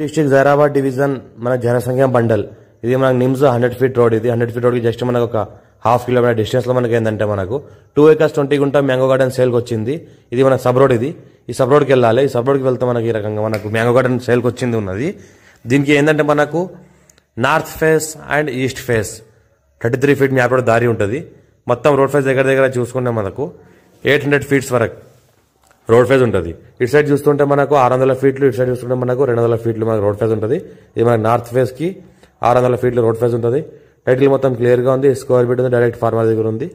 District Zaheerabad division మన జనసంఖ్య bundle ఇది మనకు నిమ్స్ 100 ఫీట్ రోడ్. ఇది 100 ఫీట్ రోడ్ కి జస్ట్ మనకు ఒక హాఫ్ కిలోమీటర్ డిస్టెన్స్ లో మనకి ఏంటంటే మనకు 2 acres 20 గుంట మ్యాంగో గార్డెన్ సేల్కి వచ్చింది. ఇది మన సబ్ రోడ్. ఇది ఈ సబ్ రోడ్కి వెళ్ళాలి. ఈ సబ్ రోడ్కి వెళ్తే మనకి ఈ రకంగా మనకు మ్యాంగో గార్డెన్ సేల్కి వచ్చింది ఉన్నది. దీనికి ఏంటంటే మనకు north face and east face 33 feet map road దారి ఉంటుంది. మొత్తం రోడ్ ఫేస్ దగ్గర దగ్గర చూసుకుంటే మనకు 800 ఫీట్స్ వరకు రోడ్ ఫేజ్ ఉంటుంది. ఇటు సైడ్ చూస్తుంటే మనకు 600 ఫీట్లు, ఇటు సైడ్ చూస్తుంటే మనకు 200 ఫీట్లు మనకు రోడ్ ఫేజ్ ఉంటుంది. ఇది మనకు నార్త్ ఫేస్ కి 600 ఫీట్లు రోడ్ ఫేజ్ ఉంటుంది. టైటిల్ మొత్తం క్లియర్ గా ఉంది. స్క్వేర్ ఫీట్ ఉంది. డైరెక్ట్ ఫార్మర్ దగ్గర ఉంది.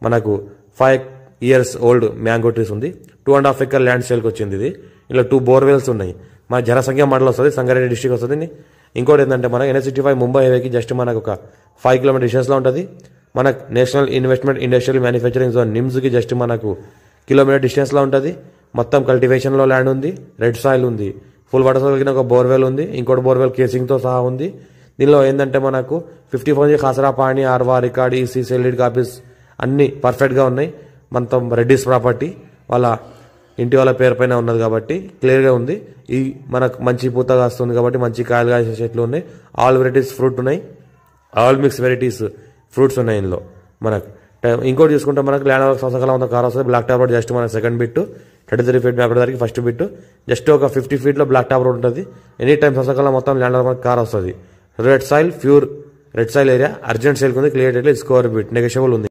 మనకు 5 years ఓల్డ్ మ్యాంగో ట్రీస్ ఉంది. 2.5 acre ల్యాండ్ సేల్కి వచ్చింది. ఇది ఇలా 2 బోర్వెల్స్ ఉన్నాయి. మన జనసంఖ్య మండలం వస్తుంది, సంగారెడ్డి డిస్ట్రిక్ట్ వస్తుంది. ఇంకోటి ఏంటంటే మన NH65 ముంబై హైవేకి జస్ట్ మనకు ఒక 5 కిలోమీటర్ డిస్టెన్స్ లో ఉంటుంది. మనకు national investment industrial manufacturing zone NIMS కి జస్ట్ మనకు కిలోమీటర్ డిస్టెన్స్ లో ఉంటుంది. మొత్తం కల్టివేషన్ లో ల్యాండ్ ఉంది. రెడ్ సాయిల్ ఉంది. ఫుల్ వాటర్ కలిగిన ఒక బోర్వెల్ ఉంది. ఇంకోటి బోర్వెల్ కేసింగ్ తో సహా ఉంది. దీనిలో ఏంటంటే మనకు 54 ఖాసరా పాణి, ఆర్వా రికార్డ్, ఈసీ సెల్లిడ్ కాపీస్ అన్ని పర్ఫెక్ట్ గా ఉన్నాయి. మొత్తం రెడ్డిస్ ప్రాపర్టీ వాళ్ళ ఇంటి వాళ్ళ పేరు పైన ఉన్నది కాబట్టి క్లియర్ గా ఉంది. ఈ మనకు మంచి పూత కాస్తుంది కాబట్టి మంచి కాయలు కాసే చెట్లు ఉన్నాయి. ఆల్ వెరైటీస్ ఫ్రూట్ ఉన్నాయి. ఆల్ మిక్స్ వెరైటీస్ ఫ్రూట్స్ ఉన్నాయి ఇందులో. మనకు ఇంకోటి చూసుకుంటే మనకు ల్యాండ్ వర్క్ సంవత్సరాల ఉన్న కార్ వస్తుంది. బ్లాక్ టాప్ రోడ్ జస్ట్ మన సెకండ్ బిట్, 33 ఫీట్ మ్యాప్ దానికి ఫస్ట్ బిట్. జస్ట్ ఒక 50 ఫీట్ లో బ్లాక్ టాప్ రోడ్ ఉంటుంది. ఎనీ టైం సంవత్సరాల మొత్తం ల్యాండ్ వర్క్ కార్ వస్తుంది. Red soil, pure red soil area, urgent sale ఉంది. క్లియర్ స్కోర్ బిట్ నెగోషియబుల్ ఉంది.